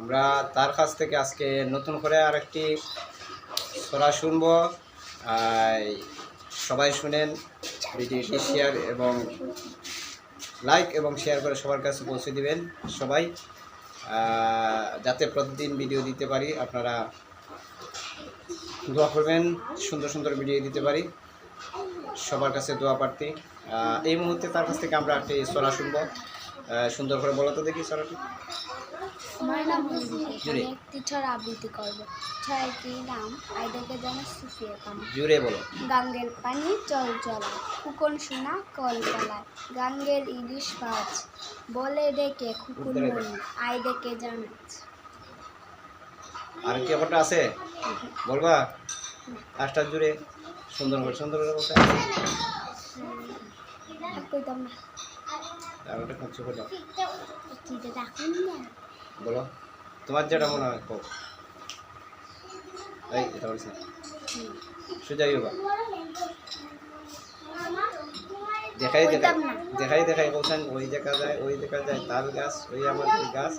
আমরা তার কাছ থেকে আজকে নতুন করে আরেকটি ছড়া শুনবো। সবাই শুনেন, ভিডিওটি শেয়ার এবং লাইক এবং শেয়ার করে সবার কাছে পৌঁছে দিবেন সবাই, যাতে প্রতিদিন ভিডিও দিতে পারি। আপনারা দোয়া করবেন, সুন্দর সুন্দর ভিডিও দিতে পারি, সবার কাছে দোয়া প্রার্থী। এই মুহূর্তে তার কাছ থেকে আমরা একটি ছড়া শুনবো। সুন্দর করে বলো তো দেখি ছড়াটি। আমার নাম আমি একটি ছড়া আবৃত্তি করবো। ছড়াটির নাম আইডাকে জানা সুফিয়া কাম। জুড়ে বলো। গাঙ্গের পানি চল চলা, কুকন সোনা কল কলায়, গাঙ্গের ইলিশ মাছ বলে ডেকে খুকুন মনি, আইডাকে জানাচ। আর কি ব্যাপারটা আছে বলবা? লাস্টটা জুড়ে সুন্দর করে বলতে কইতাম না, আর ওটা কিছু করে ডাকুন না, বলো তোমার যেটা মনে হয়। এই এটা বলছি সুজাই বাবা, দেখাই বলছেন ওই দেখা যায় তাল গাছ, ওই আমাদের গাছ।